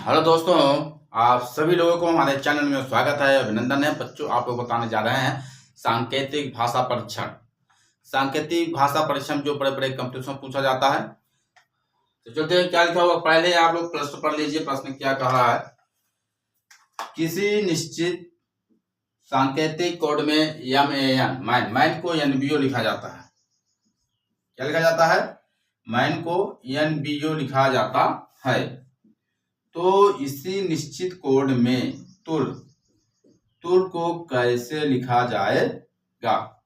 Hello दोस्तों, आप सभी लोगों को हमारे चैनल में स्वागत है, अभिनंदन है। बच्चों, आप लोग बताने जा रहे हैं सांकेतिक भाषा परीक्षण। सांकेतिक भाषा परीक्षण जो बड़े बड़े कंपटीशन में पूछा जाता है। तो चलते हैं, क्या लिखा हुआ पहले आप लोग प्रश्न पढ़ लीजिए। प्रश्न क्या कह रहा है? किसी निश्चित सांकेतिक कोड में मैन मैन को एनबीओ लिखा जाता है। क्या लिखा जाता है? मैन को एनबीओ लिखा जाता है। तो इसी निश्चित कोड में तुल को कैसे लिखा जाएगा?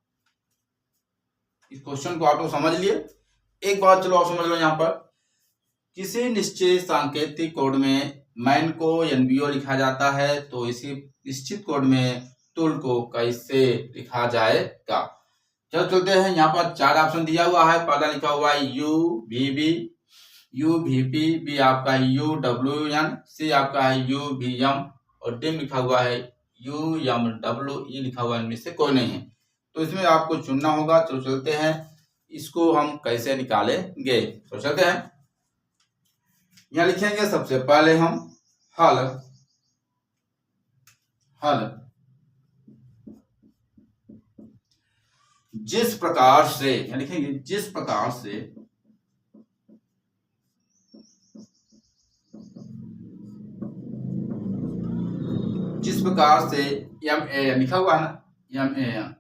इस क्वेश्चन को आप लोग समझ लिए। एक बात चलो आप समझ लो, यहाँ पर किसी निश्चित सांकेतिक कोड में मैन को एनबीओ लिखा जाता है, तो इसी निश्चित कोड में तुल को कैसे लिखा जाएगा। चलो चलते हैं। यहाँ पर 4 ऑप्शन दिया हुआ है। पहला लिखा हुआ है UVP, बी आपका UWN, सी आपका है UVM और डी लिखा हुआ है UMWE लिखा हुआ है। इनमें से कोई नहीं है, तो इसमें आपको चुनना होगा। चलो चलते हैं, इसको हम कैसे निकालेंगे। तो चलते हैं, यहाँ लिखेंगे सबसे पहले हम हल। जिस प्रकार से, यहाँ लिखेंगे जिस प्रकार से MAN लिखा हुआ है ना, MAN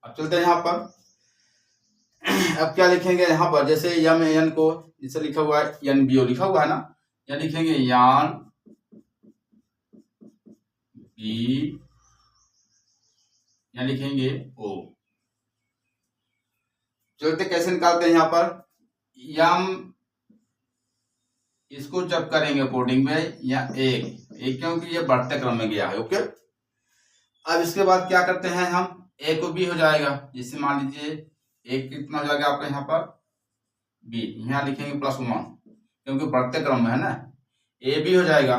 अब चलते हैं यहाँ पर। अब क्या लिखेंगे यहाँ पर? जैसे MAN को जैसे लिखा हुआ है NBO लिखा हुआ है ना, या लिखेंगे यान बी, या लिखेंगे O। चलते कैसे निकालते हैं यहाँ पर? इसको जब करेंगे कोडिंग में या एक क्योंकि ये बढ़ते क्रम में गया है। ओके, अब इसके बाद क्या करते हैं हम? A को B हो जाएगा। जैसे मान लीजिए एक कितना हो जाएगा आपका यहाँ पर B, यहाँ लिखेंगे +1 क्योंकि बढ़ते क्रम में है ना। AB हो जाएगा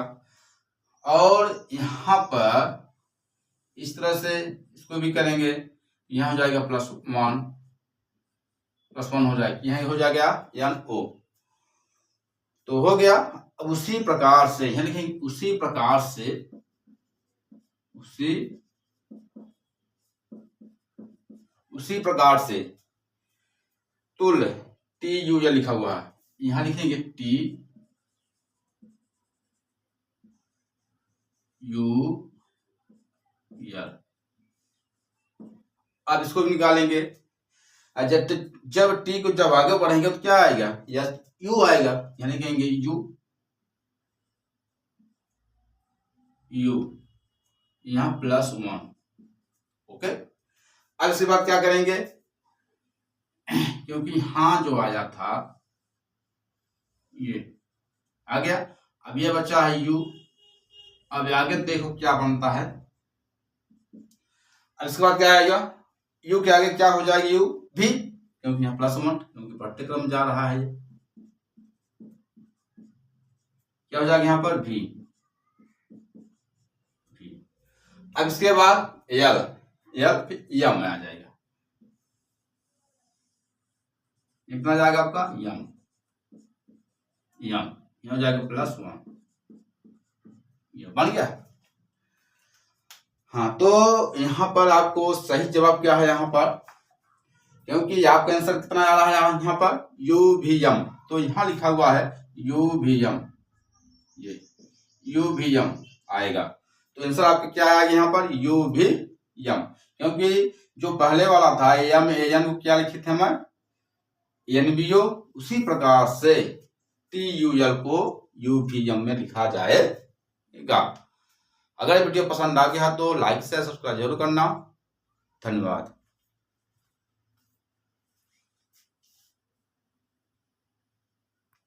और यहाँ पर इस तरह से इसको भी करेंगे, यहाँ हो जाएगा +1 हो जाएगा, यहाँ हो जाएगा NO। तो हो गया। अब उसी प्रकार से यहाँ लिखेंगे उसी प्रकार से तुल TU लिखा हुआ है, यहाँ लिखेंगे TUL। अब इसको भी निकालेंगे। जब T को जब आगे बढ़ेंगे तो क्या आएगा? U आएगा, यहाँ लिखेंगे U यहाँ +1। ओके, अब इसके बाद क्या करेंगे? क्योंकि यहाँ जो आया था ये आ गया, अब ये बचा है U। अब आगे देखो क्या बनता है। अब इसके बाद क्या आएगा? U के आगे क्या हो जाएगी? U भी, क्योंकि यहाँ +1 क्योंकि बढ़ते क्रम जा रहा है। क्या हो जाएगा यहाँ पर? V। अब इसके बाद L फिर M में आ जाएगा। कितना जाएगा आपका? M हो जाएगा +1। ये बन गया। हाँ, तो यहाँ पर आपको सही जवाब क्या है यहाँ पर? क्योंकि आपका आंसर कितना आ रहा है यहाँ पर? UVM, तो यहाँ लिखा हुआ है UVM, ये UVM आएगा। तो आंसर आपका क्या आएगा यहाँ पर? UVM, क्योंकि जो पहले वाला था MAN को क्या लिखे थे हम? NBO, उसी प्रकार से TUL को UVM में लिखा जाएगा। अगर वीडियो पसंद आ गया तो लाइक से सब्सक्राइब जरूर करना। धन्यवाद।